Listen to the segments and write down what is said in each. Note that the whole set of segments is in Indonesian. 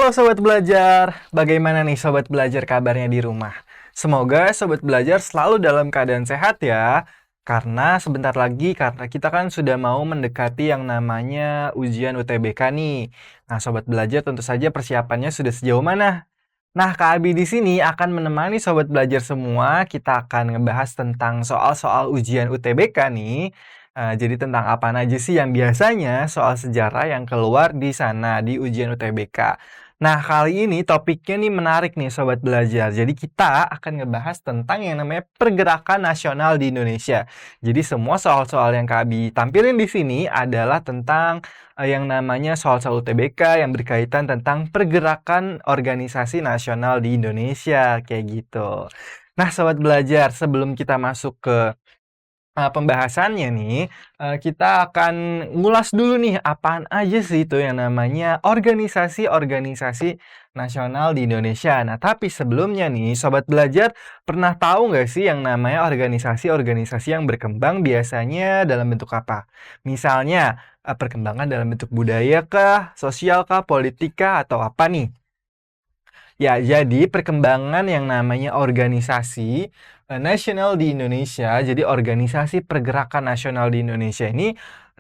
Halo Sobat Belajar, bagaimana nih Sobat Belajar kabarnya di rumah? Semoga Sobat Belajar selalu dalam keadaan sehat ya. Karena kita kan sudah mau mendekati yang namanya ujian UTBK nih. Nah, Sobat Belajar tentu saja persiapannya sudah sejauh mana? Nah, Kak Abi di sini akan menemani Sobat Belajar semua. Kita akan ngebahas tentang soal-soal ujian UTBK nih. Jadi tentang apa aja sih yang biasanya soal sejarah yang keluar di sana di ujian UTBK. Nah, kali ini topiknya nih menarik nih Sobat Belajar. Jadi kita akan ngebahas tentang yang namanya pergerakan nasional di Indonesia. Jadi semua soal-soal yang Kak Abi tampilin di sini adalah tentang yang namanya soal-soal UTBK yang berkaitan tentang pergerakan organisasi nasional di Indonesia, kayak gitu. Nah, Sobat Belajar, sebelum kita masuk ke pembahasannya nih, kita akan ngulas dulu nih, apaan aja sih itu yang namanya organisasi-organisasi nasional di Indonesia. Nah, tapi sebelumnya nih, Sobat Belajar pernah tahu nggak sih yang namanya organisasi-organisasi yang berkembang biasanya dalam bentuk apa? Misalnya, perkembangan dalam bentuk budaya kah, sosial kah, politik kah, atau apa nih? Ya, jadi perkembangan yang namanya organisasi nasional di Indonesia, jadi organisasi pergerakan nasional di Indonesia ini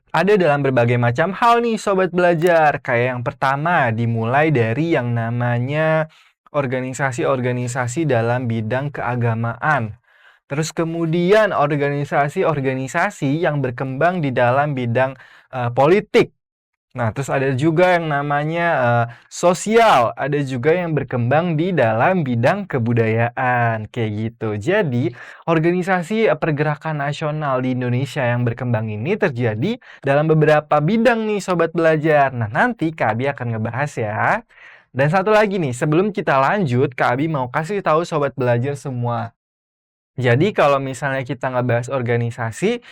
ada dalam berbagai macam hal nih Sobat Belajar. Kayak yang pertama dimulai dari yang namanya organisasi-organisasi dalam bidang keagamaan. Terus kemudian organisasi-organisasi yang berkembang di dalam bidang politik. Nah, terus ada juga yang namanya sosial, ada juga yang berkembang di dalam bidang kebudayaan, kayak gitu. Jadi, organisasi pergerakan nasional di Indonesia yang berkembang ini terjadi dalam beberapa bidang nih, Sobat Belajar. Nah, nanti Kak Abi akan ngebahas ya. Dan satu lagi nih, sebelum kita lanjut, Kak Abi mau kasih tahu Sobat Belajar semua. Jadi kalau misalnya kita ngebahas organisasi,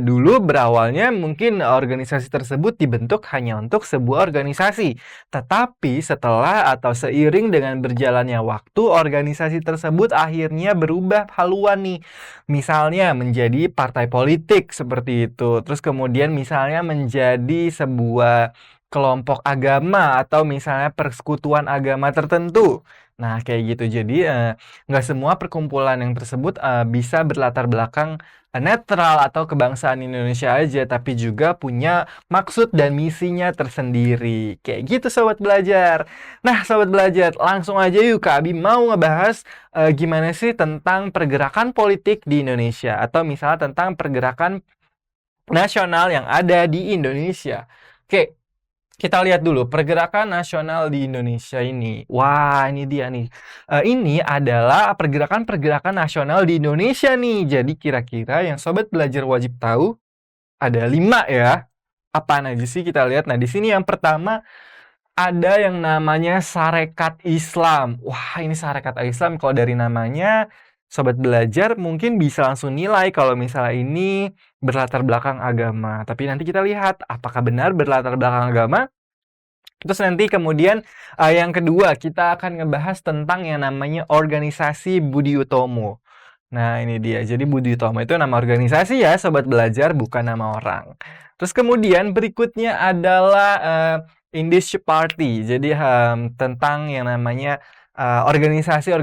dulu berawalnya mungkin organisasi tersebut dibentuk hanya untuk sebuah organisasi. Tetapi setelah atau seiring dengan berjalannya waktu, organisasi tersebut akhirnya berubah haluan nih. Misalnya menjadi partai politik seperti itu. Terus kemudian misalnya menjadi sebuah kelompok agama atau misalnya persekutuan agama tertentu. Nah, kayak gitu. Jadi, nggak semua perkumpulan yang tersebut bisa berlatar belakang netral atau kebangsaan Indonesia aja, tapi juga punya maksud dan misinya tersendiri. Kayak gitu, Sobat Belajar. Nah, Sobat Belajar, langsung aja yuk Kak Abi mau ngebahas gimana sih tentang pergerakan politik di Indonesia, atau misalnya tentang pergerakan nasional yang ada di Indonesia. Oke, kita lihat dulu pergerakan nasional di Indonesia ini. Wah, ini dia nih. Ini adalah pergerakan-pergerakan nasional di Indonesia nih. Jadi kira-kira yang Sobat Belajar wajib tahu ada 5 ya. Apaan aja sih kita lihat. Nah, di sini yang pertama ada yang namanya Sarekat Islam. Wah, ini Sarekat Islam kalau dari namanya Sobat Belajar mungkin bisa langsung nilai kalau misalnya ini berlatar belakang agama. Tapi nanti kita lihat apakah benar berlatar belakang agama. Terus nanti kemudian yang kedua kita akan ngebahas tentang yang namanya organisasi Budi Utomo. Nah, ini dia. Jadi Budi Utomo itu nama organisasi ya, Sobat Belajar, bukan nama orang. Terus kemudian berikutnya adalah Indische Party. Jadi tentang yang namanya organisasi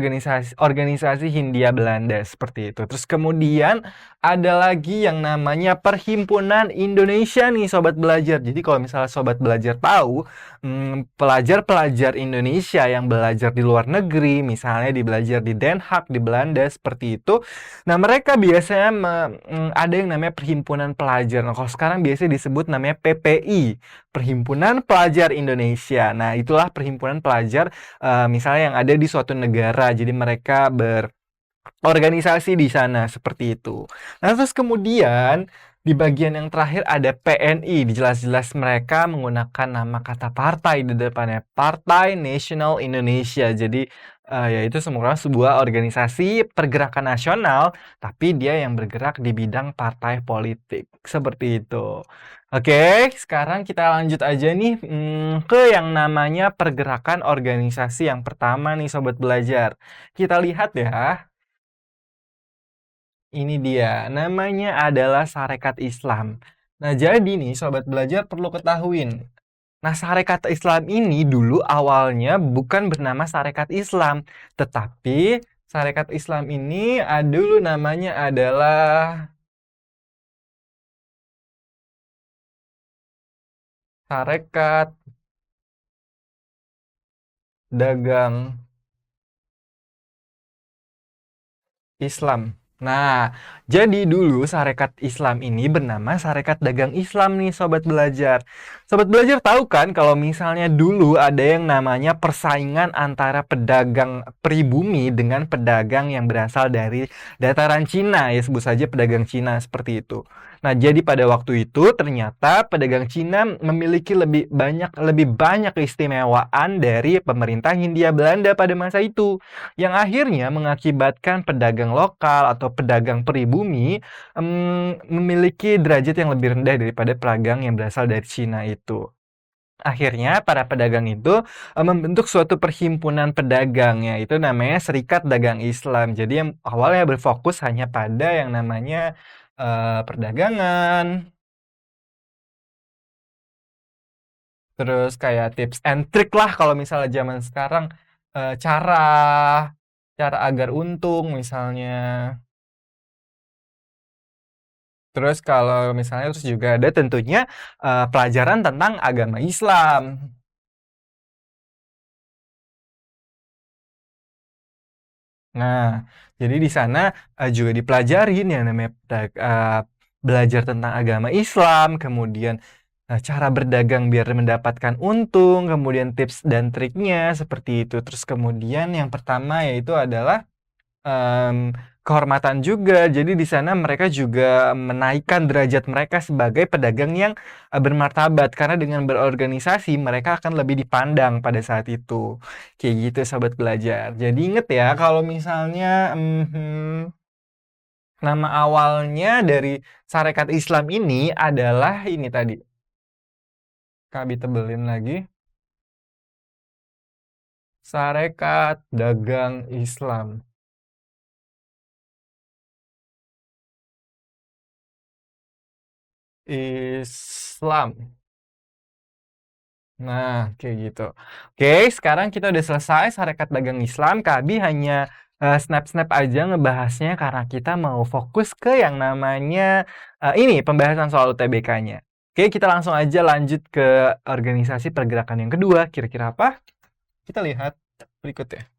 Hindia Belanda seperti itu. Terus kemudian ada lagi yang namanya Perhimpunan Indonesia nih Sobat Belajar. Jadi kalau misalnya Sobat Belajar tahu, pelajar-pelajar Indonesia yang belajar di luar negeri, misalnya belajar di Den Haag di Belanda seperti itu. Nah, mereka biasanya ada yang namanya Perhimpunan Pelajar. Nah, kalau sekarang biasanya disebut namanya PPI, Perhimpunan Pelajar Indonesia. Nah, itulah perhimpunan pelajar misalnya yang ada di suatu negara. Jadi mereka berorganisasi di sana seperti itu. Nah, terus kemudian di bagian yang terakhir ada PNI. Jelas-jelas mereka menggunakan nama kata partai di depannya. Partai Nasional Indonesia. Jadi yaitu sebuah organisasi pergerakan nasional, tapi dia yang bergerak di bidang partai politik. Seperti itu. Oke, sekarang kita lanjut aja nih ke yang namanya pergerakan organisasi yang pertama nih Sobat Belajar. Kita lihat ya. Ini dia, namanya adalah Sarekat Islam. Nah, jadi nih Sobat Belajar perlu ketahuin, Nah, Sarekat Islam ini dulu awalnya bukan bernama Sarekat Islam, tetapi Sarekat Islam ini dulu namanya adalah Sarekat Dagang Islam. Nah, jadi dulu Sarekat Islam ini bernama Sarekat Dagang Islam nih, Sobat Belajar. Sobat Belajar tahu kan kalau misalnya dulu ada yang namanya persaingan antara pedagang pribumi dengan pedagang yang berasal dari dataran Cina, ya sebut saja pedagang Cina seperti itu. Nah, jadi pada waktu itu ternyata pedagang Cina memiliki lebih banyak keistimewaan dari pemerintah Hindia Belanda pada masa itu, yang akhirnya mengakibatkan pedagang lokal atau pedagang pribumi memiliki derajat yang lebih rendah daripada pedagang yang berasal dari Cina itu. Akhirnya para pedagang itu membentuk suatu perhimpunan pedagang, yaitu namanya Serikat Dagang Islam. Jadi yang awalnya berfokus hanya pada yang namanya perdagangan, terus kayak tips and trick lah kalau misalnya zaman sekarang, cara cara agar untung misalnya. Terus kalau misalnya terus juga ada tentunya pelajaran tentang agama Islam. Nah, jadi di sana juga dipelajarin yang namanya belajar tentang agama Islam, kemudian cara berdagang biar mendapatkan untung, kemudian tips dan triknya seperti itu. Terus kemudian yang pertama yaitu adalah kehormatan juga. Jadi di sana mereka juga menaikkan derajat mereka sebagai pedagang yang bermartabat, karena dengan berorganisasi mereka akan lebih dipandang pada saat itu. Kayak gitu, Sobat Belajar. Jadi inget ya kalau misalnya nama awalnya dari Sarekat Islam ini adalah ini tadi. Kabi tebelin lagi. Sarekat Dagang Islam. Islam. Nah, kayak gitu. Oke, sekarang kita udah selesai Sarekat Dagang Islam. Kabi hanya snap-snap aja ngebahasnya karena kita mau fokus ke yang namanya ini pembahasan soal UTBK-nya. Oke, kita langsung aja lanjut ke organisasi pergerakan yang kedua. Kira-kira apa? Kita lihat berikutnya.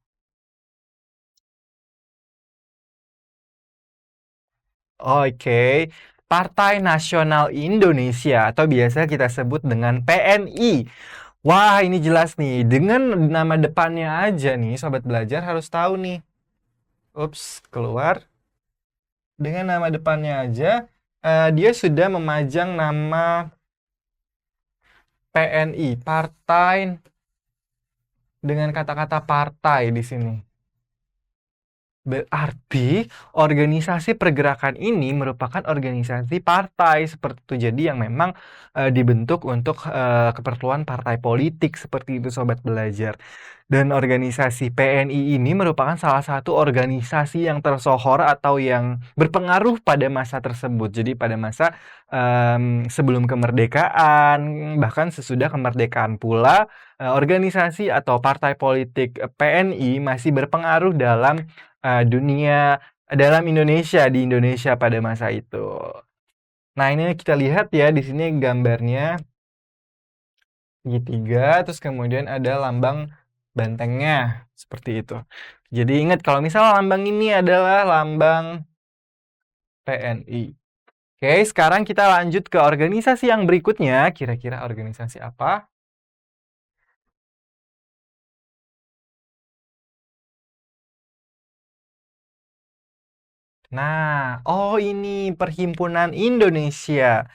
Oke, Partai Nasional Indonesia atau biasa kita sebut dengan PNI. Wah, ini jelas nih. Dengan nama depannya aja nih, Sobat Belajar harus tahu nih. Ups, keluar. Dengan nama depannya aja, dia sudah memajang nama PNI, partai, dengan kata-kata partai di sini. Berarti organisasi pergerakan ini merupakan organisasi partai seperti itu. Jadi yang memang dibentuk untuk keperluan partai politik seperti itu, Sobat Belajar. Dan organisasi PNI ini merupakan salah satu organisasi yang tersohor atau yang berpengaruh pada masa tersebut. Jadi pada masa sebelum kemerdekaan, bahkan sesudah kemerdekaan pula, organisasi atau partai politik PNI masih berpengaruh dalam dunia, dalam Indonesia, di Indonesia pada masa itu. Nah, ini kita lihat ya di sini gambarnya segitiga, terus kemudian ada lambang bantengnya seperti itu. Jadi ingat kalau misalnya lambang ini adalah lambang PNI. Oke, sekarang kita lanjut ke organisasi yang berikutnya. Kira-kira organisasi apa? Nah, oh ini Perhimpunan Indonesia.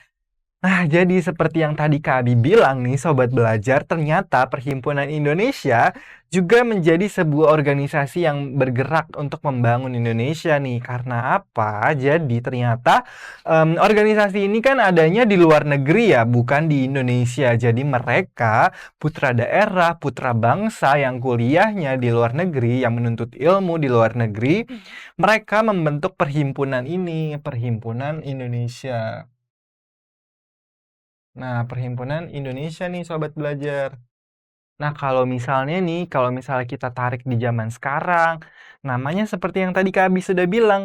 Nah, jadi seperti yang tadi Kak Abi bilang nih, Sobat Belajar, ternyata Perhimpunan Indonesia juga menjadi sebuah organisasi yang bergerak untuk membangun Indonesia nih. Karena apa? Jadi ternyata organisasi ini kan adanya di luar negeri ya, bukan di Indonesia. Jadi mereka putra daerah, putra bangsa yang kuliahnya di luar negeri, yang menuntut ilmu di luar negeri, mereka membentuk perhimpunan ini, Perhimpunan Indonesia. Nah, Perhimpunan Indonesia nih Sobat Belajar. Nah, kalau misalnya kita tarik di zaman sekarang, namanya seperti yang tadi Kak Abi sudah bilang,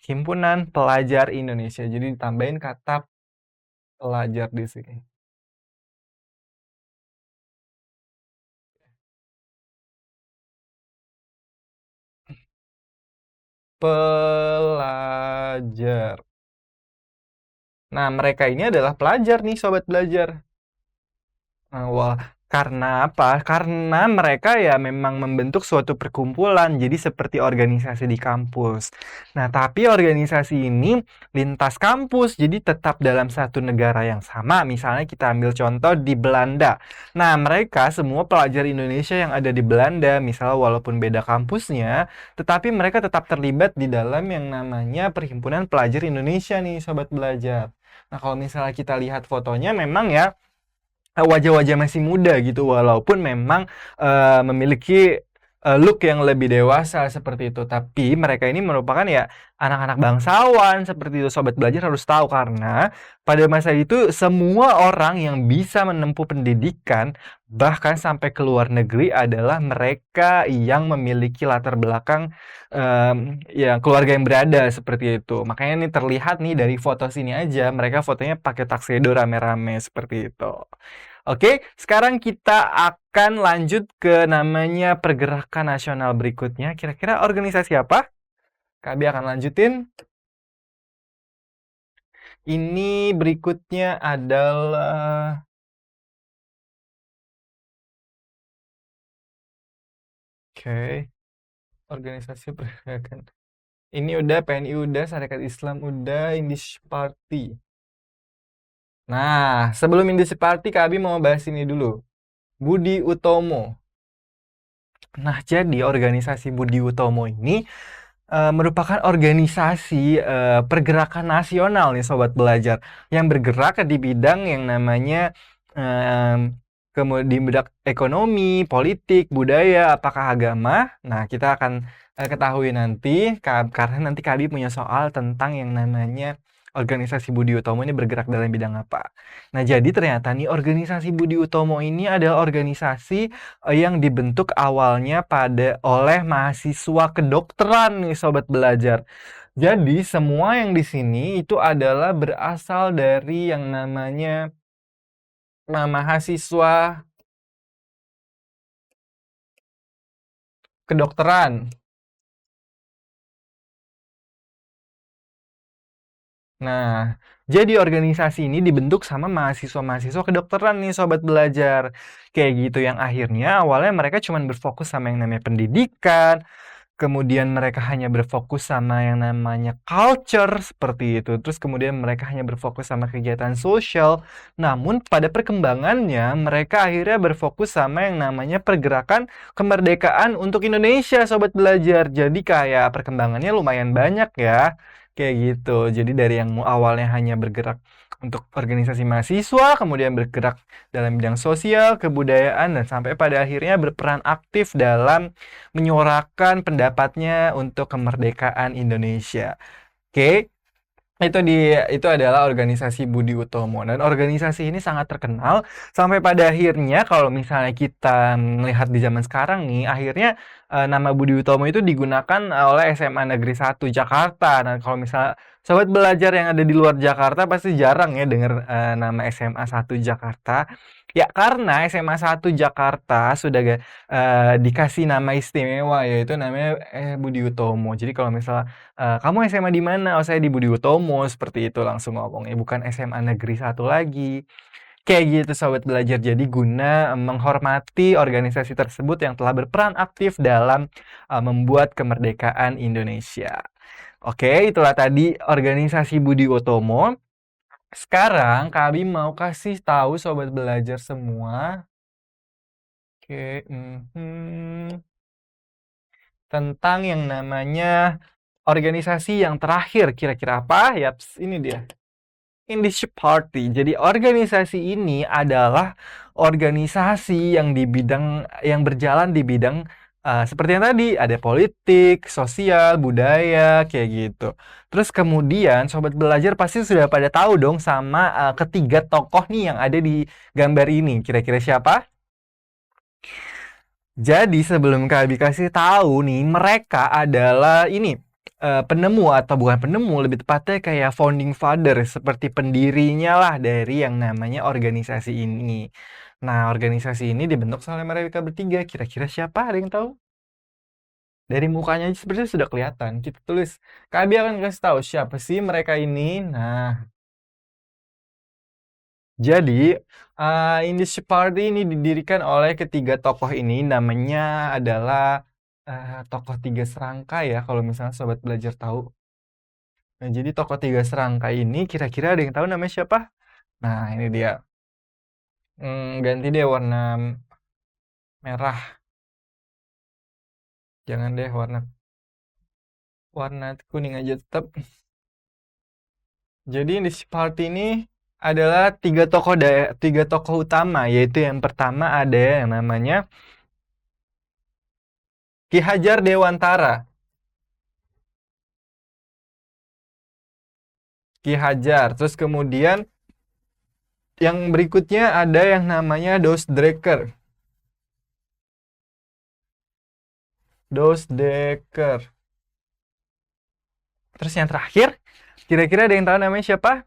Himpunan Pelajar Indonesia. Jadi ditambahin kata pelajar di sini. Pelajar. Nah, mereka ini adalah pelajar nih, Sobat Belajar. Wah, karena apa? Karena mereka ya memang membentuk suatu perkumpulan, jadi seperti organisasi di kampus. Nah, tapi organisasi ini lintas kampus, jadi tetap dalam satu negara yang sama. Misalnya kita ambil contoh di Belanda. Nah, mereka semua pelajar Indonesia yang ada di Belanda, misalnya walaupun beda kampusnya, tetapi mereka tetap terlibat di dalam yang namanya Perhimpunan Pelajar Indonesia nih, Sobat Belajar. Nah, kalau misalnya kita lihat fotonya memang ya wajah-wajah masih muda gitu walaupun memang memiliki look yang lebih dewasa seperti itu. Tapi mereka ini merupakan ya anak-anak bangsawan seperti itu. Sobat Belajar harus tahu karena pada masa itu semua orang yang bisa menempuh pendidikan bahkan sampai ke luar negeri adalah mereka yang memiliki latar belakang ya keluarga yang berada seperti itu. Makanya ini terlihat nih dari foto sini aja mereka fotonya pakai tuxedo rame-rame seperti itu. Oke, sekarang kita akan lanjut ke namanya pergerakan nasional berikutnya. Kira-kira organisasi apa? Kak Abi akan lanjutin. Ini berikutnya adalah oke, organisasi pergerakan. Ini udah PNI udah, Sarekat Islam udah, Indis Party. Nah, sebelum Indis Party, Kak Abi mau bahas ini dulu. Budi Utomo. Nah, jadi organisasi Budi Utomo ini merupakan organisasi pergerakan nasional nih Sobat Belajar yang bergerak di bidang yang namanya di bidang ekonomi, politik, budaya, apakah agama. Nah, kita akan ketahui nanti karena nanti Kak punya soal tentang yang namanya organisasi Budi Utomo ini bergerak dalam bidang apa. Nah, jadi ternyata nih organisasi Budi Utomo ini adalah organisasi yang dibentuk awalnya oleh mahasiswa kedokteran nih Sobat Belajar. Jadi semua yang di sini itu adalah berasal dari yang namanya mahasiswa kedokteran. Nah, jadi organisasi ini dibentuk sama mahasiswa-mahasiswa kedokteran nih Sobat Belajar. Kayak gitu yang akhirnya awalnya mereka cuma berfokus sama yang namanya pendidikan, kemudian mereka hanya berfokus sama yang namanya culture seperti itu. Terus kemudian mereka hanya berfokus sama kegiatan sosial. Namun pada perkembangannya mereka akhirnya berfokus sama yang namanya pergerakan kemerdekaan untuk Indonesia, Sobat Belajar. Jadi kayak perkembangannya lumayan banyak ya. Kayak gitu. Jadi dari yang awalnya hanya bergerak untuk organisasi mahasiswa, kemudian bergerak dalam bidang sosial, kebudayaan, dan sampai pada akhirnya berperan aktif dalam menyuarakan pendapatnya untuk kemerdekaan Indonesia. Oke, itu adalah organisasi Budi Utomo dan organisasi ini sangat terkenal sampai pada akhirnya kalau misalnya kita melihat di zaman sekarang nih akhirnya nama Budi Utomo itu digunakan oleh SMA Negeri 1 Jakarta. Nah, kalau misalnya sobat belajar yang ada di luar Jakarta pasti jarang ya dengar nama SMA 1 Jakarta. Ya karena SMA 1 Jakarta sudah dikasih nama istimewa yaitu namanya Budi Utomo. Jadi kalau misalnya kamu SMA di mana? Oh, saya di Budi Utomo. Seperti itu langsung ngomongnya. Bukan SMA Negeri 1 lagi. Kayak gitu Sobat Belajar. Jadi guna menghormati organisasi tersebut yang telah berperan aktif dalam membuat kemerdekaan Indonesia. Oke, itulah tadi organisasi Budi Utomo. Sekarang kami mau kasih tahu Sobat Belajar semua. Oke, tentang yang namanya organisasi yang terakhir. Kira-kira apa? Yaps, ini dia. Indie Party. Jadi organisasi ini adalah organisasi yang berjalan di bidang seperti yang tadi, ada politik, sosial, budaya, kayak gitu. Terus kemudian Sobat Belajar pasti sudah pada tahu dong sama ketiga tokoh nih yang ada di gambar ini. Kira-kira siapa? Jadi sebelum Kak Abi kasih tahu nih, mereka adalah ini penemu atau bukan penemu, lebih tepatnya kayak founding father, seperti pendirinya lah dari yang namanya organisasi ini. Nah, organisasi ini dibentuk oleh mereka bertiga. Kira-kira siapa? Ada yang tahu? Dari mukanya aja sebenarnya sudah kelihatan. Kita tulis. Kak Abi akan kasih tahu siapa sih mereka ini. Nah, jadi Indie Party ini didirikan oleh ketiga tokoh ini. Namanya adalah tokoh tiga serangkai ya, kalau misalnya Sobat Belajar tahu. Nah, jadi tokoh tiga serangkai ini kira-kira ada yang tahu namanya siapa? Nah, ini dia. Ganti deh warna merah. Jangan deh warna warna kuning aja tetap. Jadi di Party ini adalah tiga tokoh utama, yaitu yang pertama ada yang namanya Ki Hajar Dewantara. Ki Hajar. Terus kemudian yang berikutnya ada yang namanya Dos Dreker. Dos Dekker. Terus yang terakhir, kira-kira ada yang tahu namanya siapa?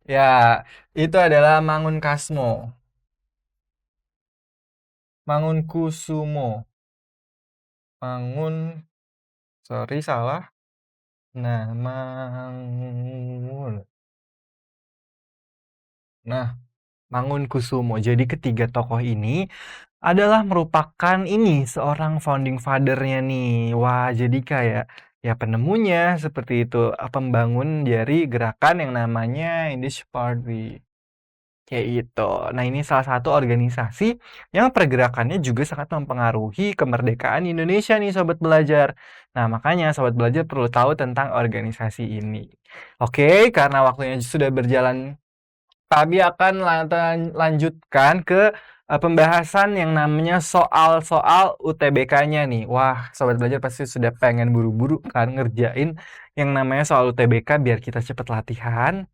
Ya, itu adalah Mangun Kusumo. Mangun, sorry salah. Nah, Mangun. Nah, Mangun Kusumo. Jadi ketiga tokoh ini adalah merupakan ini seorang founding father-nya nih. Wah, jadi kayak ya penemunya seperti itu, pembangun dari gerakan yang namanya Indie Party. Kayak gitu. Nah, ini salah satu organisasi yang pergerakannya juga sangat mempengaruhi kemerdekaan Indonesia nih, Sobat Belajar. Nah, makanya Sobat Belajar perlu tahu tentang organisasi ini. Oke, karena waktunya sudah berjalan, kami akan lanjutkan ke pembahasan yang namanya soal-soal UTBK-nya nih. Wah, Sobat Belajar pasti sudah pengen buru-buru kan ngerjain yang namanya soal UTBK biar kita cepat latihan.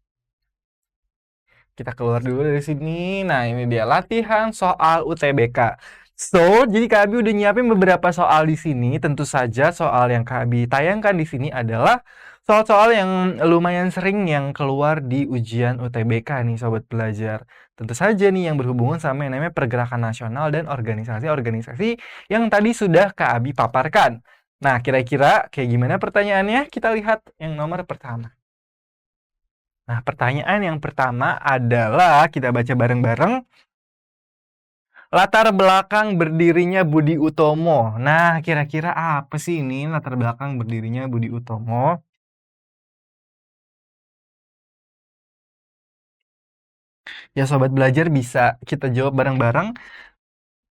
Kita keluar dulu dari sini. Nah, ini dia latihan soal UTBK. So, jadi Kak Abi udah nyiapin beberapa soal di sini. Tentu saja soal yang Kak Abi tayangkan di sini adalah soal-soal yang lumayan sering yang keluar di ujian UTBK nih, Sobat Belajar. Tentu saja nih yang berhubungan sama yang namanya pergerakan nasional dan organisasi-organisasi yang tadi sudah Kak Abi paparkan. Nah, kira-kira kayak gimana pertanyaannya? Kita lihat yang nomor pertama. Nah, pertanyaan yang pertama adalah kita baca bareng-bareng. Latar belakang berdirinya Budi Utomo. Nah, kira-kira apa sih ini latar belakang berdirinya Budi Utomo? Ya, Sobat Belajar bisa kita jawab bareng-bareng.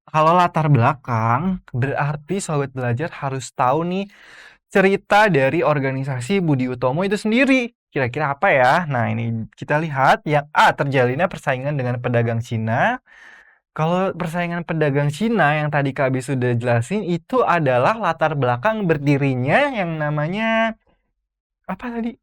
Kalau latar belakang, berarti Sobat Belajar harus tahu nih cerita dari organisasi Budi Utomo itu sendiri. Kira-kira apa ya? Nah, ini kita lihat. Yang A, terjalinnya persaingan dengan pedagang Cina. Kalau persaingan pedagang Cina yang tadi Kak Abi sudah jelasin, itu adalah latar belakang berdirinya yang namanya apa tadi?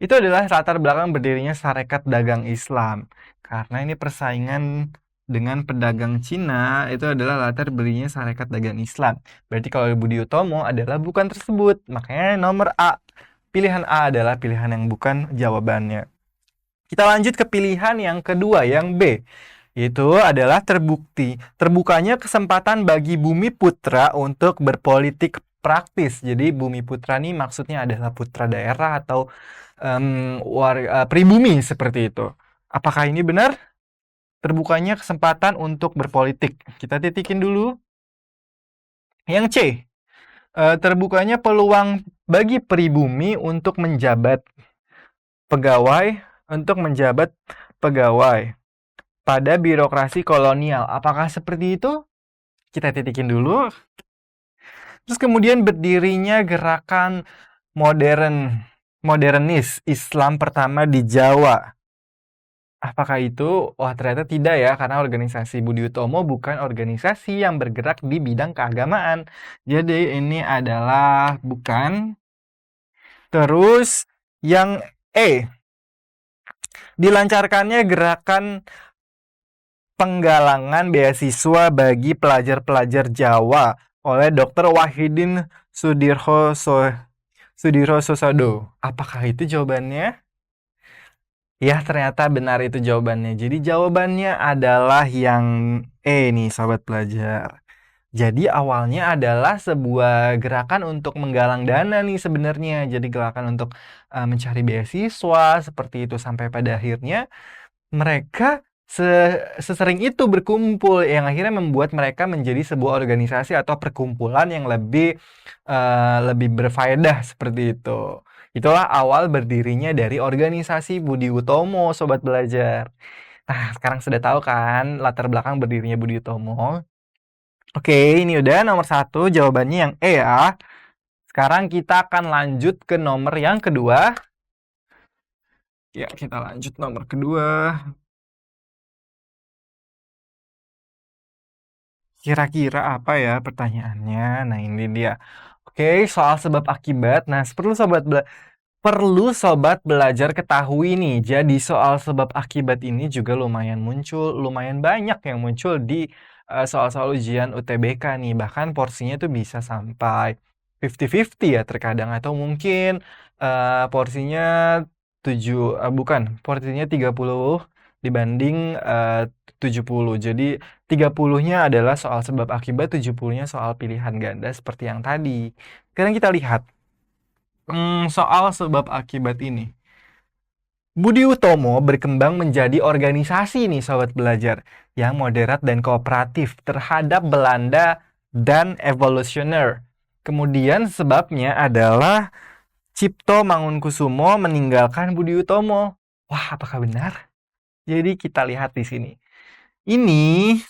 Itu adalah latar belakang berdirinya Sarekat Dagang Islam. Karena ini persaingan dengan pedagang Cina, itu adalah latar berdirinya Sarekat Dagang Islam. Berarti kalau Budi Utomo adalah bukan tersebut. Makanya nomor A. Pilihan A adalah pilihan yang bukan jawabannya. Kita lanjut ke pilihan yang kedua, yang B. Itu adalah terbukanya kesempatan bagi Bumi Putra untuk berpolitik praktis. Jadi Bumi Putra ini maksudnya adalah putra daerah atau pribumi seperti itu. Apakah ini benar? Terbukanya kesempatan untuk berpolitik. Kita titikin dulu. Yang C. Terbukanya peluang bagi pribumi untuk menjabat pegawai pada birokrasi kolonial. Apakah seperti itu? Kita titikin dulu. Terus kemudian berdirinya gerakan modernis Islam pertama di Jawa. Apakah itu? Wah, ternyata tidak ya, karena organisasi Budi Utomo bukan organisasi yang bergerak di bidang keagamaan. Jadi ini adalah bukan. Terus yang E, dilancarkannya gerakan penggalangan beasiswa bagi pelajar-pelajar Jawa oleh Dr. Wahidin Sudirososodo. Apakah itu jawabannya? Ya, ternyata benar itu jawabannya. Jadi jawabannya adalah yang E nih, sobat pelajar. Jadi awalnya adalah sebuah gerakan untuk menggalang dana nih sebenarnya. Jadi gerakan untuk mencari beasiswa seperti itu sampai pada akhirnya mereka sesering itu berkumpul yang akhirnya membuat mereka menjadi sebuah organisasi atau perkumpulan yang lebih berfaedah seperti itu. Itulah awal berdirinya dari organisasi Budi Utomo, sobat belajar. Nah, sekarang sudah tahu kan latar belakang berdirinya Budi Utomo. Oke, ini udah nomor 1 jawabannya yang E ya. Sekarang kita akan lanjut ke nomor yang kedua. Ya, kita lanjut nomor kedua. Kira-kira apa ya pertanyaannya? Nah, ini dia. Oke, soal sebab akibat. Nah, perlu sobat belajar ketahui nih. Jadi soal sebab akibat ini juga lumayan banyak yang muncul di soal-soal ujian UTBK nih. Bahkan porsinya tuh bisa sampai 50-50 ya terkadang, atau mungkin porsinya porsinya 30 dibanding 70. Jadi 30-nya adalah soal sebab akibat, 70-nya soal pilihan ganda seperti yang tadi. Sekarang kita lihat soal sebab akibat ini. Budi Utomo berkembang menjadi organisasi nih sobat belajar yang moderat dan kooperatif terhadap Belanda dan evolusioner. Kemudian sebabnya adalah Cipto Mangunkusumo meninggalkan Budi Utomo. Wah, apakah benar? Jadi kita lihat di sini. Ini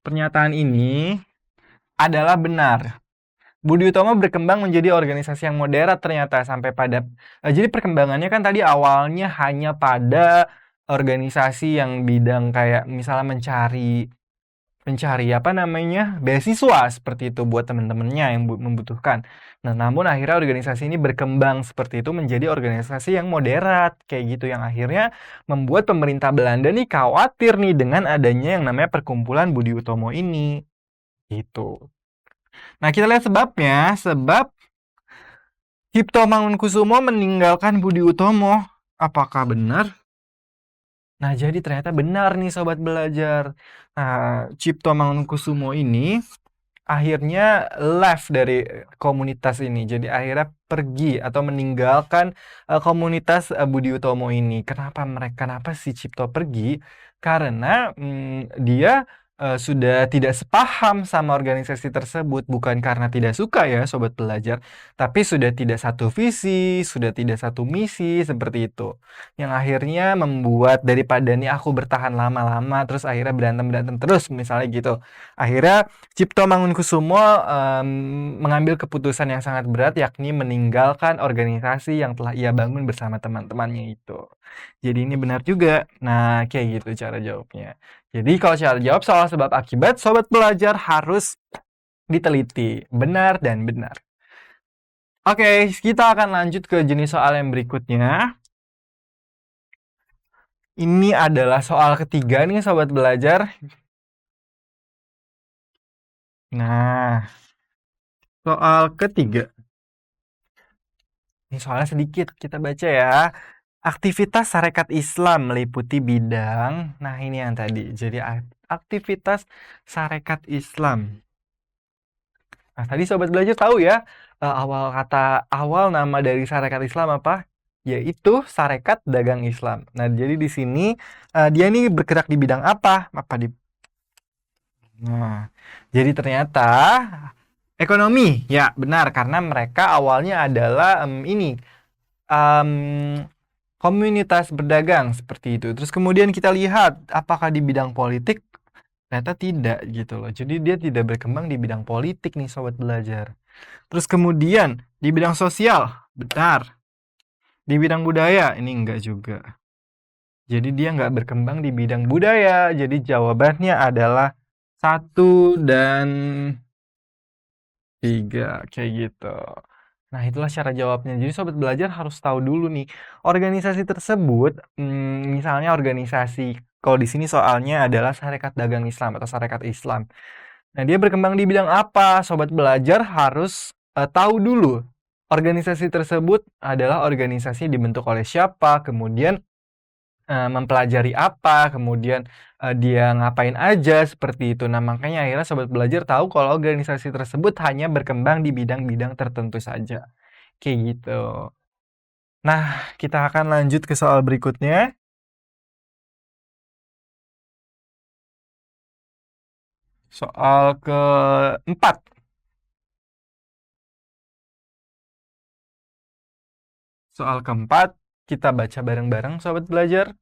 pernyataan ini adalah benar. Budi Utomo berkembang menjadi organisasi yang moderat ternyata sampai pada jadi perkembangannya kan tadi awalnya hanya pada organisasi yang bidang kayak misalnya mencari beasiswa seperti itu buat teman-temannya yang membutuhkan. Nah, namun akhirnya organisasi ini berkembang seperti itu menjadi organisasi yang moderat kayak gitu yang akhirnya membuat pemerintah Belanda nih khawatir nih dengan adanya yang namanya perkumpulan Budi Utomo ini. Gitu. Nah, kita lihat sebabnya. Sebab Cipto Mangunkusumo meninggalkan Budi Utomo. Apakah benar? Nah, jadi ternyata benar nih sobat belajar. Nah, Cipto Mangunkusumo ini akhirnya left dari komunitas ini. Jadi akhirnya pergi atau meninggalkan komunitas Budi Utomo ini. Kenapa si Cipto pergi? Karena dia sudah tidak sepaham sama organisasi tersebut, bukan karena tidak suka ya sobat belajar, tapi sudah tidak satu visi, sudah tidak satu misi seperti itu. Yang akhirnya membuat daripada nih aku bertahan lama-lama terus akhirnya berantem terus misalnya gitu. Akhirnya Cipto Mangunkusumo mengambil keputusan yang sangat berat, yakni meninggalkan organisasi yang telah ia bangun bersama teman-temannya itu. Jadi ini benar juga. Nah, kayak gitu cara jawabnya. Jadi kalau cara jawab soal sebab akibat, sobat belajar harus diteliti. Benar dan benar. Oke, kita akan lanjut ke jenis soal yang berikutnya. Ini adalah soal ketiga nih sobat belajar. Nah, soal ketiga. Ini soalnya sedikit, kita baca ya. Aktivitas Sarekat Islam meliputi bidang, nah ini yang tadi. Jadi aktivitas Sarekat Islam. Nah, tadi sobat belajar tahu ya, awal nama dari Sarekat Islam apa? Yaitu Sarekat Dagang Islam. Nah, jadi di sini dia ini bergerak di bidang apa? Nah, jadi ternyata ekonomi. Ya, benar karena mereka awalnya adalah komunitas berdagang seperti itu. Terus kemudian kita lihat apakah di bidang politik? Ternyata tidak gitu loh. Jadi dia tidak berkembang di bidang politik nih sobat belajar. Terus kemudian di bidang sosial, benar. Di bidang budaya ini enggak juga. Jadi dia nggak berkembang di bidang budaya. Jadi jawabannya adalah 1 dan 3 kayak gitu. Nah, itulah cara jawabnya. Jadi sobat belajar harus tahu dulu nih, organisasi tersebut, misalnya organisasi, kalau di sini soalnya adalah Sarekat Dagang Islam atau Sarekat Islam. Nah, dia berkembang di bidang apa? Sobat belajar harus tahu dulu. Organisasi tersebut adalah organisasi dibentuk oleh siapa, kemudian mempelajari apa, kemudian dia ngapain aja seperti itu. Nah, makanya akhirnya sobat belajar tahu kalau organisasi tersebut hanya berkembang di bidang-bidang tertentu saja. Kayak gitu. Nah, kita akan lanjut ke soal berikutnya. Soal keempat. Soal keempat, kita baca bareng-bareng sobat belajar.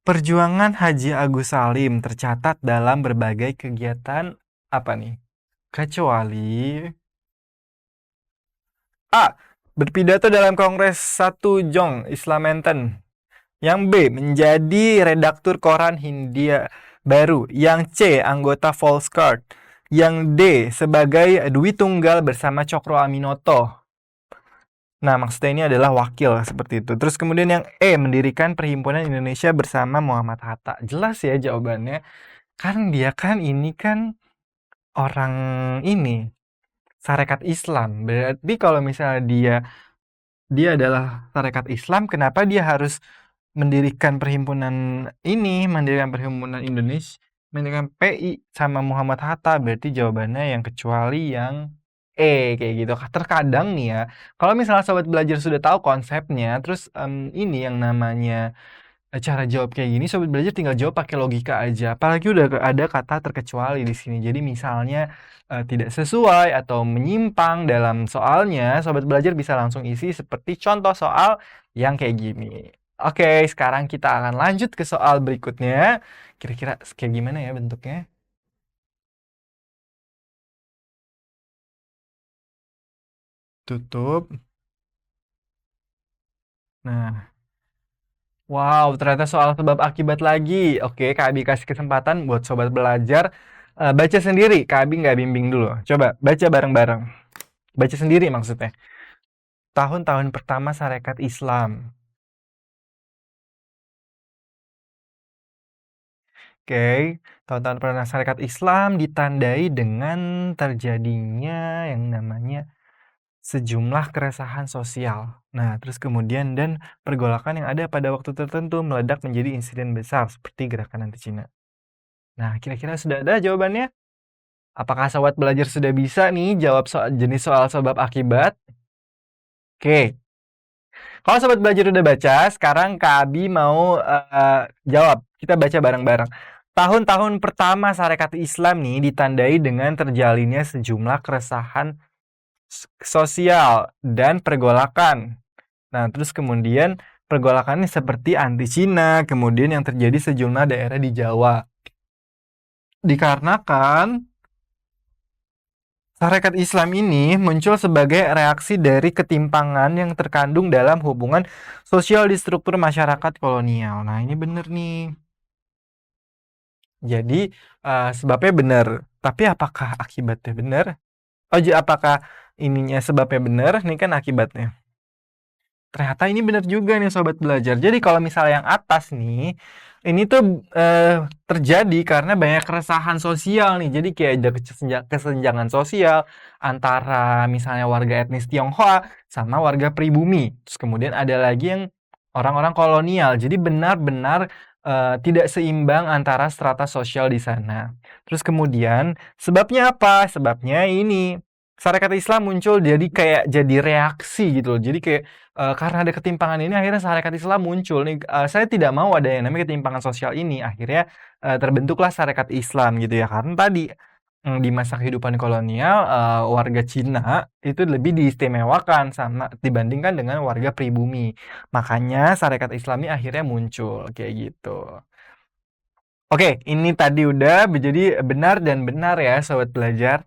Perjuangan Haji Agus Salim tercatat dalam berbagai kegiatan apa nih? Kecuali A. Berpidato dalam Kongres 1 Jong Islamenten. Yang B. Menjadi redaktur koran Hindia Baru. Yang C. Anggota Volksguard. Yang D. Sebagai Dwi Tunggal bersama Cokro Aminoto. Nah, maksudnya ini adalah wakil seperti itu. Terus kemudian yang E. Mendirikan Perhimpunan Indonesia bersama Muhammad Hatta. Jelas ya jawabannya. Kan dia kan ini kan orang ini Sarekat Islam. Berarti kalau misalnya dia adalah Sarekat Islam, kenapa dia harus mendirikan perhimpunan ini, mendirikan perhimpunan Indonesia, mendirikan PI sama Muhammad Hatta? Berarti jawabannya yang kecuali yang kayak gitu. Terkadang nih ya, kalau misalnya sobat belajar sudah tahu konsepnya, terus ini yang namanya cara jawab kayak gini, sobat belajar tinggal jawab pakai logika aja. Apalagi udah ada kata terkecuali di sini. Jadi misalnya tidak sesuai atau menyimpang dalam soalnya, sobat belajar bisa langsung isi seperti contoh soal yang kayak gini. Oke, sekarang kita akan lanjut ke soal berikutnya. Kira-kira kayak gimana ya bentuknya? Tutup. Nah, wow, ternyata soal sebab akibat lagi. Oke, Kak Abi kasih kesempatan buat sobat belajar. Baca sendiri, Kak Abi nggak bimbing dulu. Coba baca bareng-bareng. Baca sendiri maksudnya. Tahun-tahun pertama Sarekat Islam. Oke, tahun-tahun pertama Sarekat Islam ditandai dengan terjadinya yang namanya sejumlah keresahan sosial. Nah, terus kemudian dan pergolakan yang ada pada waktu tertentu meledak menjadi insiden besar seperti gerakan anti Cina. Nah, kira-kira sudah ada jawabannya? Apakah sobat belajar sudah bisa nih jawab jenis soal sebab akibat? Oke, kalau sobat belajar udah baca, sekarang Kak Abi mau jawab. Kita baca bareng-bareng. Tahun-tahun pertama Sarekat Islam nih ditandai dengan terjalinnya sejumlah keresahan sosial dan pergolakan. Nah, terus kemudian pergolakannya seperti anti Cina, kemudian yang terjadi sejumlah daerah di Jawa. Dikarenakan Sarekat Islam ini muncul sebagai reaksi dari ketimpangan yang terkandung dalam hubungan sosial di struktur masyarakat kolonial. Nah, ini benar nih. Jadi, sebabnya benar. Tapi apakah akibatnya benar? Oh, apakah ininya sebabnya benar? Ini kan akibatnya. Ternyata ini benar juga nih sobat belajar. Jadi kalau misalnya yang atas nih, ini tuh terjadi karena banyak keresahan sosial nih. Jadi kayak ada kesenjangan sosial antara misalnya warga etnis Tionghoa sama warga pribumi. Terus kemudian ada lagi yang orang-orang kolonial. Jadi benar-benar tidak seimbang antara strata sosial di sana. Terus kemudian sebabnya apa? Sebabnya ini Sarekat Islam muncul jadi reaksi gitu loh. Jadi kayak karena ada ketimpangan ini akhirnya Sarekat Islam muncul nih, saya tidak mau ada yang namanya ketimpangan sosial ini, akhirnya terbentuklah Sarekat Islam gitu ya. Karena tadi di masa kehidupan kolonial warga Cina itu lebih diistimewakan sama dibandingkan dengan warga pribumi. Makanya Sarekat Islam ini akhirnya muncul kayak gitu. Oke, ini tadi udah jadi benar dan benar ya sobat belajar.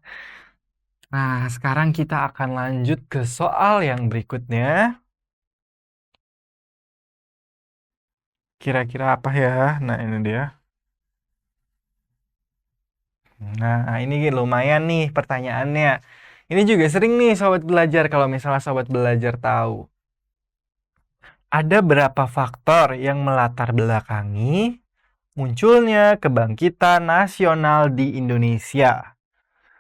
Nah, sekarang kita akan lanjut ke soal yang berikutnya. Kira-kira apa ya? Nah, ini dia. Nah, ini lumayan nih pertanyaannya. Ini juga sering nih sobat belajar kalau misalnya sobat belajar tahu. Ada berapa faktor yang melatar belakangi munculnya kebangkitan nasional di Indonesia?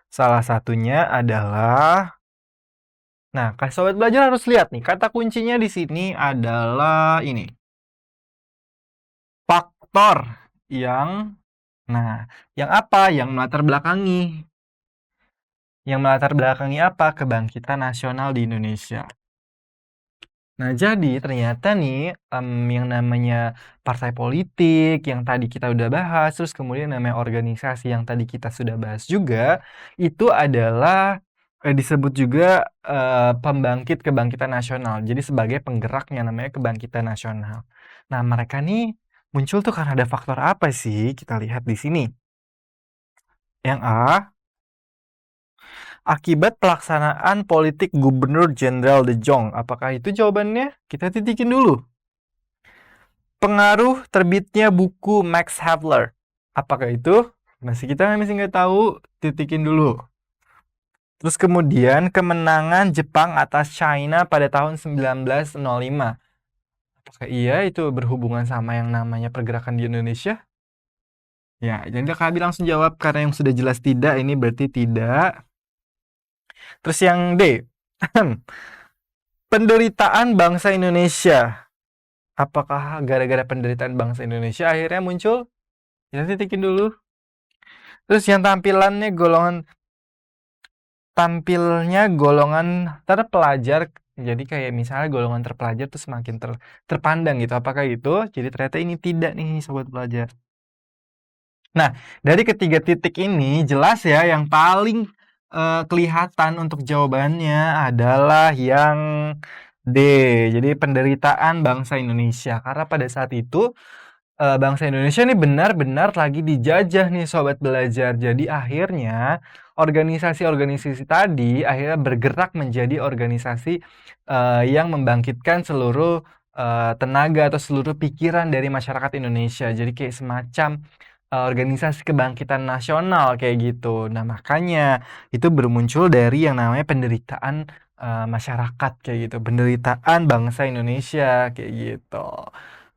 Salah satunya adalah, nah, sobat belajar harus lihat nih, kata kuncinya di sini adalah ini. Faktor yang, nah, yang apa? Yang melatar belakangi. Yang melatar belakangi apa? Kebangkitan nasional di Indonesia. Nah, jadi ternyata nih yang namanya partai politik yang tadi kita udah bahas, terus kemudian namanya organisasi yang tadi kita sudah bahas juga, itu adalah disebut juga pembangkit kebangkitan nasional. Jadi sebagai penggeraknya namanya kebangkitan nasional. Nah, mereka nih muncul tuh karena ada faktor apa sih? Kita lihat di sini. Yang A, akibat pelaksanaan politik Gubernur Jenderal De Jong. Apakah itu jawabannya? Kita titikin dulu. Pengaruh terbitnya buku Max Havelaar. Apakah itu? Kita masih nggak tahu, titikin dulu. Terus kemudian kemenangan Jepang atas China pada tahun 1905. Apakah iya itu berhubungan sama yang namanya pergerakan di Indonesia? Ya, jadi Kak Abi langsung jawab karena yang sudah jelas tidak, ini berarti tidak. Terus yang D, penderitaan bangsa Indonesia. Apakah gara-gara penderitaan bangsa Indonesia akhirnya muncul? Kita titikin dulu. Terus yang tampilnya golongan terpelajar, jadi kayak misalnya golongan terpelajar tuh semakin terpandang gitu. Apakah itu? Jadi ternyata ini tidak nih sobat pelajar. Nah, dari ketiga titik ini jelas ya yang paling kelihatan untuk jawabannya adalah yang D. Jadi penderitaan bangsa Indonesia. Karena pada saat itu bangsa Indonesia nih benar-benar lagi dijajah nih sobat belajar. Jadi akhirnya organisasi-organisasi tadi akhirnya bergerak menjadi organisasi yang membangkitkan seluruh tenaga atau seluruh pikiran dari masyarakat Indonesia. Jadi kayak semacam organisasi kebangkitan nasional kayak gitu. Nah, makanya itu bermuncul dari yang namanya penderitaan masyarakat kayak gitu. Penderitaan bangsa Indonesia kayak gitu.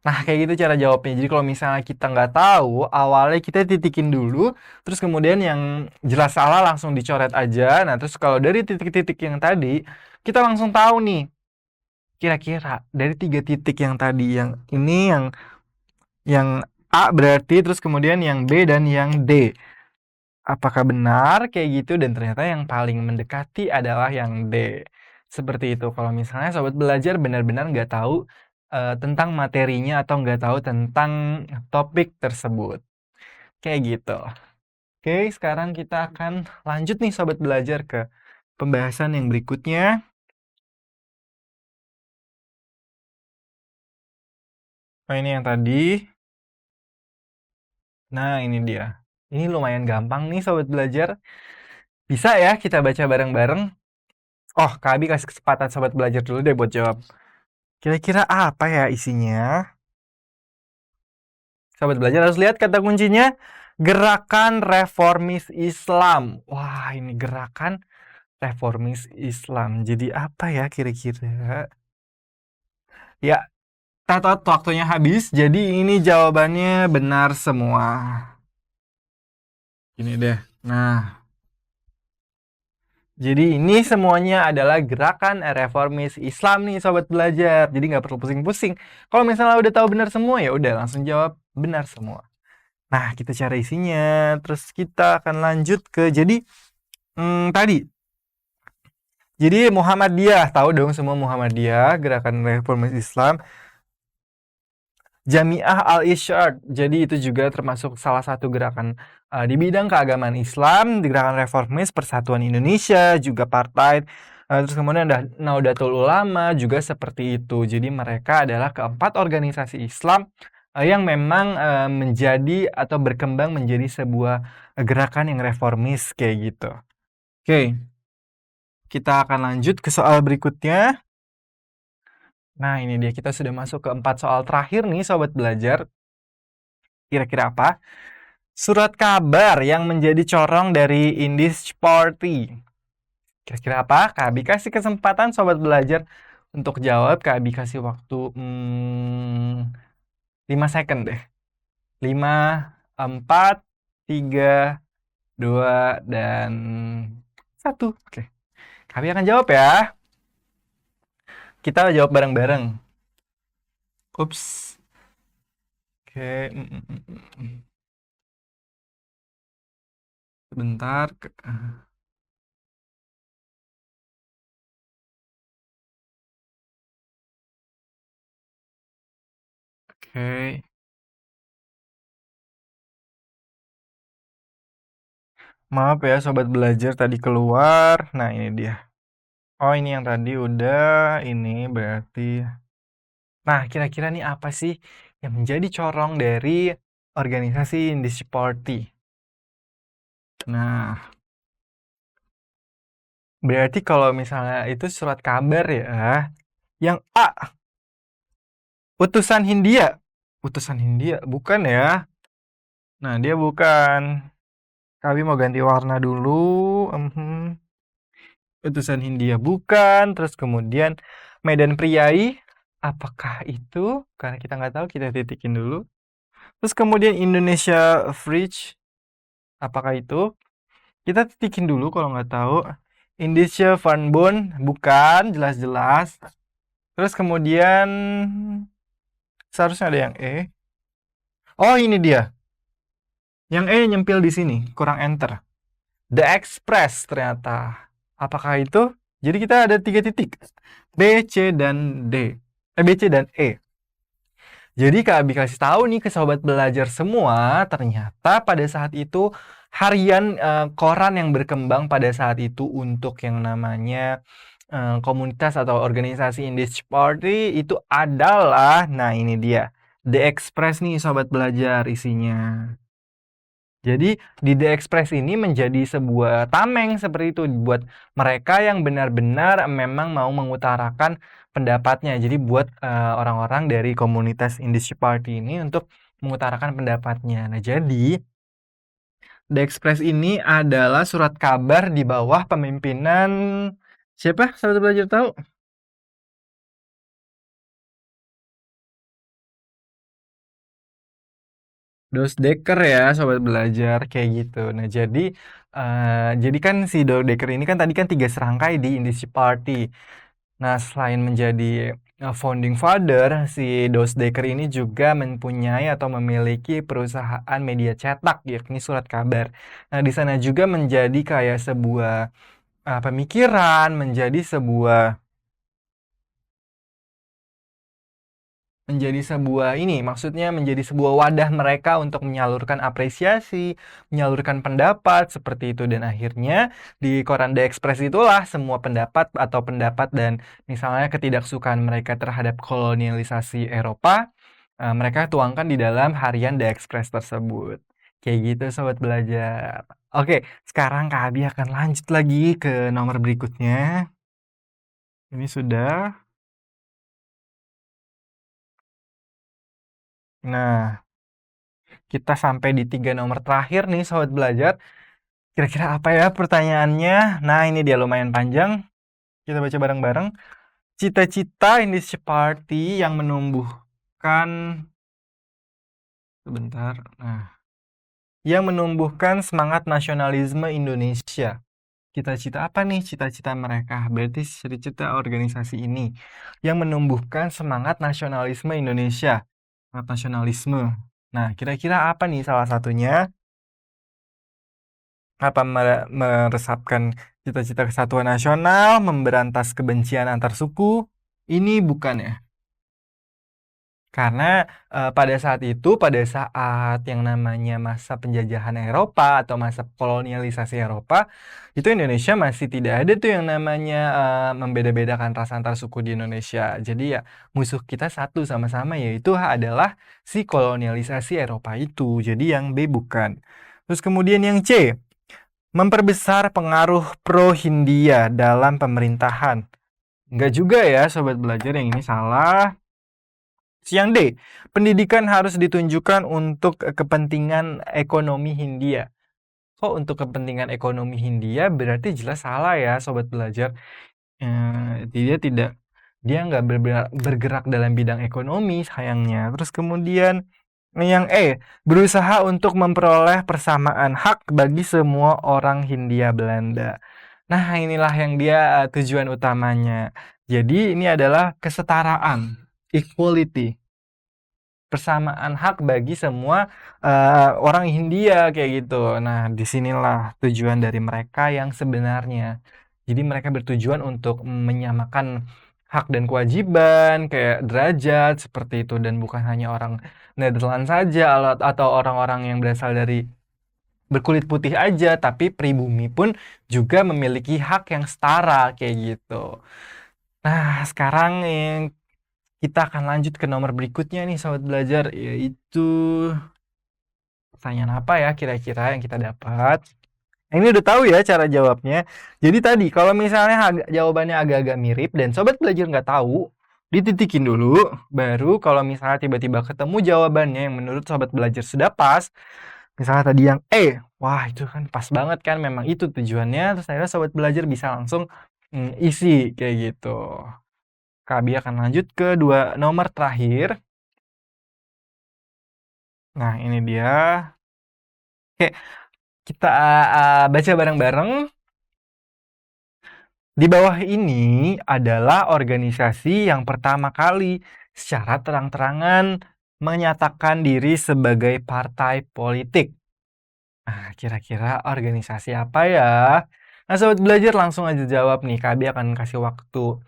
Nah, kayak gitu cara jawabnya. Jadi kalau misalnya kita nggak tahu, awalnya kita titikin dulu, terus kemudian yang jelas salah langsung dicoret aja. Nah, terus kalau dari titik-titik yang tadi, kita langsung tahu nih, kira-kira dari 3 titik yang tadi, yang ini yang A berarti, terus kemudian yang B dan yang D. Apakah benar kayak gitu? Dan ternyata yang paling mendekati adalah yang D. Seperti itu. Kalau misalnya sobat belajar benar-benar nggak tahu tentang materinya atau nggak tahu tentang topik tersebut. Kayak gitu. Oke, sekarang kita akan lanjut nih sobat belajar ke pembahasan yang berikutnya. Nah, ini yang tadi. Nah, ini dia. Ini lumayan gampang nih sobat belajar. Bisa ya kita baca bareng-bareng? Oh, Kak Abi kasih kesempatan sobat belajar dulu deh buat jawab. Kira-kira apa ya isinya? Sobat belajar harus lihat kata kuncinya. Gerakan Reformis Islam. Wah, ini gerakan Reformis Islam. Jadi apa ya kira-kira? Ya, Tatot waktunya habis. Jadi ini jawabannya benar semua. Ini deh. Nah, jadi ini semuanya adalah gerakan reformis Islam nih sobat belajar. Jadi nggak perlu pusing-pusing. Kalau misalnya udah tahu benar semua ya udah langsung jawab benar semua. Nah, kita cari isinya. Terus kita akan lanjut ke jadi tadi. Jadi Muhammadiyah, tahu dong semua Muhammadiyah, gerakan reformis Islam. Jamiah Al-Irsyad. Jadi itu juga termasuk salah satu gerakan di bidang keagamaan Islam, di gerakan reformis Persatuan Indonesia, juga partai. Terus kemudian ada Nahdlatul Ulama juga seperti itu. Jadi mereka adalah keempat organisasi Islam yang memang menjadi atau berkembang menjadi sebuah gerakan yang reformis kayak gitu. Oke, kita akan lanjut ke soal berikutnya. Nah, ini dia kita sudah masuk ke 4 soal terakhir nih sobat belajar. Kira-kira apa? Surat kabar yang menjadi corong dari Indies Party. Kira-kira apa? Kak Abi kasih kesempatan sobat belajar untuk jawab. Kak Abi kasih waktu 5 second deh. 5, 4, 3, 2, dan 1. Oke. Kak Abi akan jawab ya. Kita jawab bareng-bareng. Ups. Oke. Sebentar. Oke. Maaf ya sobat belajar tadi keluar. Nah, ini dia. Oh, ini yang tadi udah. Ini berarti. Nah, kira-kira nih apa sih yang menjadi corong dari organisasi Indie Party? Nah, berarti kalau misalnya itu surat kabar ya. Yang A, utusan Hindia. Utusan Hindia, bukan ya? Nah, dia bukan. Kami mau ganti warna dulu. Utusan Hindia bukan. Terus kemudian Medan Priai. Apakah itu? Karena kita nggak tahu, kita titikin dulu. Terus kemudian Indonesia Fridge. Apakah itu? Kita titikin dulu kalau nggak tahu. Indonesia Funbone. Bukan, jelas-jelas. Terus kemudian seharusnya ada yang E. Oh, ini dia. Yang E nyempil di sini, kurang enter. The Express ternyata. Apakah itu? Jadi kita ada 3 titik. B, C, dan D. B, C, dan E. Jadi Kak Abi kasih tahu nih ke sobat belajar semua, ternyata pada saat itu harian koran yang berkembang pada saat itu untuk yang namanya komunitas atau organisasi Indie Party itu adalah, nah ini dia, The Express nih sobat belajar isinya. Jadi di The Express ini menjadi sebuah tameng seperti itu buat mereka yang benar-benar memang mau mengutarakan pendapatnya. Jadi buat orang-orang dari komunitas Indie Party ini untuk mengutarakan pendapatnya. Nah, jadi The Express ini adalah surat kabar di bawah pemimpinan siapa? Sahabat belajar tahu? Dos Dekker ya, sobat belajar kayak gitu. Nah, jadi kan si Dos Dekker ini kan tadi kan 3 serangkai di Indie Party. Nah, selain menjadi founding father, si Dos Dekker ini juga mempunyai atau memiliki perusahaan media cetak, yakni Surat Kabar. Nah, di sana juga menjadi kayak sebuah pemikiran, maksudnya menjadi sebuah wadah mereka untuk menyalurkan apresiasi, menyalurkan pendapat seperti itu, dan akhirnya di koran The Express itulah semua pendapat dan misalnya ketidaksukaan mereka terhadap kolonialisasi Eropa, mereka tuangkan di dalam harian The Express tersebut. Kayak gitu sobat belajar. Oke, sekarang Kak Abi akan lanjut lagi ke nomor berikutnya. Ini sudah. Nah, kita sampai di 3 nomor terakhir nih sobat belajar. Kira-kira apa ya pertanyaannya? Nah, ini dia lumayan panjang. Kita baca bareng-bareng. Cita-cita Indie Party yang menumbuhkan sebentar. Nah, yang menumbuhkan semangat nasionalisme Indonesia. Cita-cita apa nih cita-cita mereka? Berarti cita-cita organisasi ini yang menumbuhkan semangat nasionalisme Indonesia. Semangat nasionalisme. Nah, kira-kira apa nih salah satunya? Apa meresapkan cita-cita kesatuan nasional, memberantas kebencian antar suku? Ini bukan ya. Karena pada saat yang namanya masa penjajahan Eropa atau masa kolonialisasi Eropa, itu Indonesia masih tidak ada tuh yang namanya membeda-bedakan ras antar suku di Indonesia. Jadi ya musuh kita satu sama-sama, yaitu adalah si kolonialisasi Eropa itu. Jadi yang B bukan. Terus kemudian yang C, memperbesar pengaruh pro-Hindia dalam pemerintahan. Enggak juga ya Sobat Belajar, yang ini salah. Yang D, pendidikan harus ditunjukkan untuk kepentingan ekonomi Hindia. Kok untuk kepentingan ekonomi Hindia? Berarti jelas salah ya Sobat Belajar. Dia tidak, dia nggak bergerak dalam bidang ekonomi sayangnya. Terus kemudian yang E, berusaha untuk memperoleh persamaan hak bagi semua orang Hindia Belanda. Nah, inilah yang dia tujuan utamanya. Jadi ini adalah kesetaraan, equality, persamaan hak bagi semua orang Hindia kayak gitu. Nah, disinilah tujuan dari mereka yang sebenarnya. Jadi mereka bertujuan untuk menyamakan hak dan kewajiban, kayak derajat seperti itu, dan bukan hanya orang Netherlands saja atau orang-orang yang berasal dari berkulit putih aja, tapi pribumi pun juga memiliki hak yang setara kayak gitu. Nah, sekarang yang kita akan lanjut ke nomor berikutnya nih Sobat Belajar, yaitu pertanyaan apa ya kira-kira yang kita dapat. Ini udah tahu ya cara jawabnya. Jadi tadi kalau misalnya jawabannya agak-agak mirip dan Sobat Belajar nggak tahu, dititikin dulu. Baru kalau misalnya tiba-tiba ketemu jawabannya yang menurut Sobat Belajar sudah pas, misalnya tadi yang wah itu kan pas banget kan, memang itu tujuannya, terus akhirnya Sobat Belajar bisa langsung isi kayak gitu. Kabi akan lanjut ke dua nomor terakhir. Nah, ini dia. Oke, kita baca bareng-bareng. Di bawah ini adalah organisasi yang pertama kali secara terang-terangan menyatakan diri sebagai partai politik. Nah, kira-kira organisasi apa ya? Nah, Sobat Belajar langsung aja jawab nih. Kabi akan kasih waktu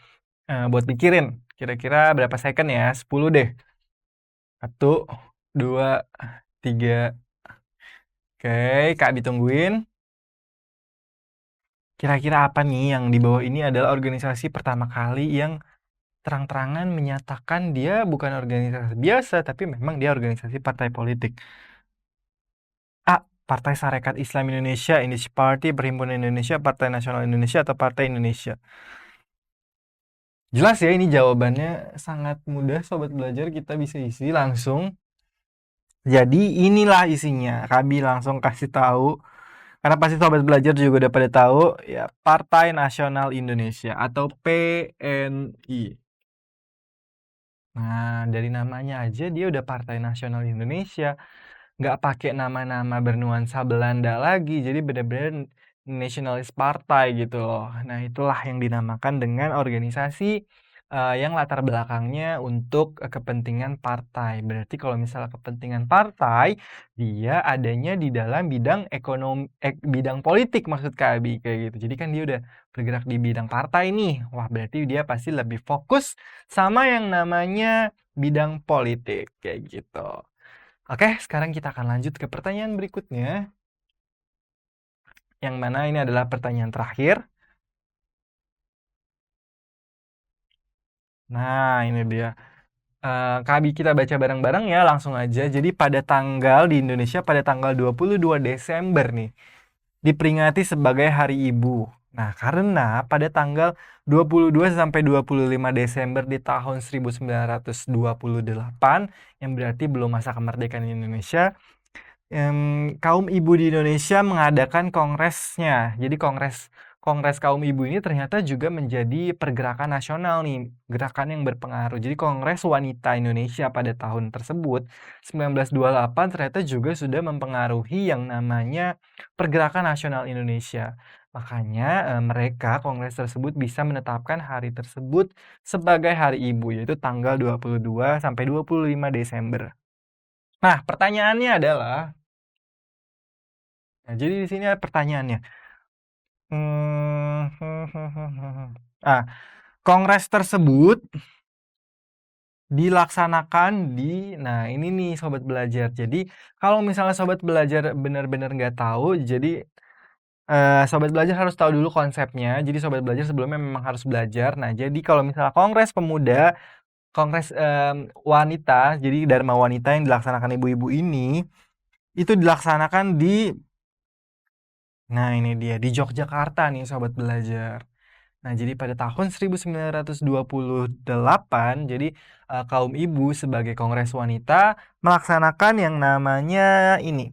buat pikirin. Kira-kira berapa second ya? 10 deh. 1, 2, 3. Oke, Kak ditungguin. Kira-kira apa nih yang di bawah ini adalah organisasi pertama kali yang terang-terangan menyatakan dia bukan organisasi biasa, tapi memang dia organisasi partai politik. A. Partai Sarekat Islam Indonesia, Indonesia Party, Perhimpunan Indonesia, Partai Nasional Indonesia, atau Partai Indonesia. Jelas ya, ini jawabannya sangat mudah Sobat Belajar, kita bisa isi langsung. Jadi inilah isinya, Kabi langsung kasih tahu. Karena pasti Sobat Belajar juga udah pada tahu, ya Partai Nasional Indonesia atau PNI. Nah, dari namanya aja dia udah Partai Nasional Indonesia. Nggak pakai nama-nama bernuansa Belanda lagi, jadi benar-benar nasionalis partai gitu loh. Nah, itulah yang dinamakan dengan organisasi yang latar belakangnya untuk kepentingan partai. Berarti kalau misalnya kepentingan partai, dia adanya di dalam bidang ekonomi, bidang politik maksud Kak kayak gitu. Jadi kan dia udah bergerak di bidang partai nih. Wah, berarti dia pasti lebih fokus sama yang namanya bidang politik kayak gitu. Oke, sekarang kita akan lanjut ke pertanyaan berikutnya. Yang mana ini adalah pertanyaan terakhir. Nah, ini dia. Kabi kita baca bareng-bareng ya, langsung aja. Jadi pada tanggal di Indonesia pada tanggal 22 Desember nih, diperingati sebagai Hari Ibu. Nah, karena pada tanggal 22 sampai 25 Desember di tahun 1928, yang berarti belum masa kemerdekaan Indonesia, kaum ibu di Indonesia mengadakan kongresnya. Jadi kongres kaum ibu ini ternyata juga menjadi pergerakan nasional nih, gerakan yang berpengaruh. Jadi Kongres Wanita Indonesia pada tahun tersebut 1928 ternyata juga sudah mempengaruhi yang namanya pergerakan nasional Indonesia. Makanya mereka kongres tersebut bisa menetapkan hari tersebut sebagai Hari Ibu, yaitu tanggal 22 sampai 25 Desember. Nah, pertanyaannya adalah, nah, jadi di sini ada pertanyaannya. Kongres tersebut dilaksanakan di, nah ini nih Sobat Belajar. Jadi kalau misalnya Sobat Belajar benar-benar nggak tahu, jadi Sobat Belajar harus tahu dulu konsepnya. Jadi Sobat Belajar sebelumnya memang harus belajar. Nah, jadi kalau misalnya Kongres Pemuda, Kongres Wanita, jadi Dharma Wanita yang dilaksanakan ibu-ibu ini, itu dilaksanakan di, nah ini dia, di Yogyakarta nih Sobat Belajar. Nah, jadi pada tahun 1928, jadi kaum ibu sebagai Kongres Wanita melaksanakan yang namanya ini,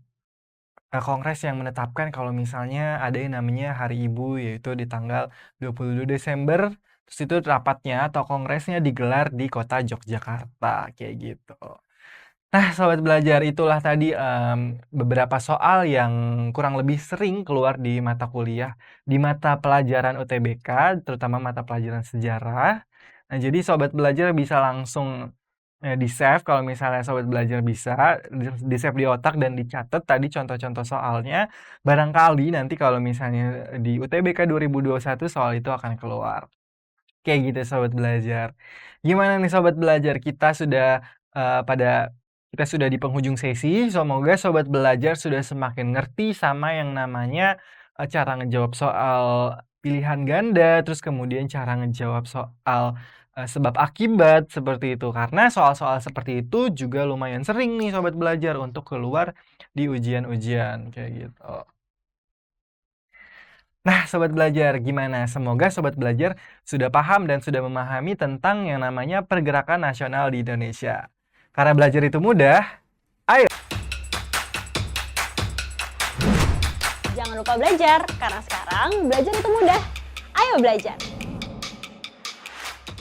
kongres yang menetapkan kalau misalnya ada yang namanya Hari Ibu, yaitu di tanggal 22 Desember, terus itu rapatnya atau kongresnya digelar di kota Yogyakarta, kayak gitu. Nah, sobat belajar, itulah tadi beberapa soal yang kurang lebih sering keluar di mata kuliah, di mata pelajaran UTBK, terutama mata pelajaran sejarah. Nah, jadi sobat belajar bisa langsung di-save kalau misalnya sobat belajar bisa, di-save di otak dan dicatat tadi contoh-contoh soalnya. Barangkali nanti kalau misalnya di UTBK 2021 soal itu akan keluar. Kayak gitu sobat belajar. Gimana nih sobat belajar? Kita sudah di penghujung sesi. Semoga sobat belajar sudah semakin ngerti sama yang namanya cara ngejawab soal pilihan ganda, terus kemudian cara ngejawab soal sebab akibat seperti itu. Karena soal-soal seperti itu juga lumayan sering nih sobat belajar untuk keluar di ujian-ujian kayak gitu. Nah, sobat belajar, gimana? Semoga sobat belajar sudah paham dan sudah memahami tentang yang namanya pergerakan nasional di Indonesia. Karena belajar itu mudah, ayo! Jangan lupa belajar, karena sekarang belajar itu mudah. Ayo belajar!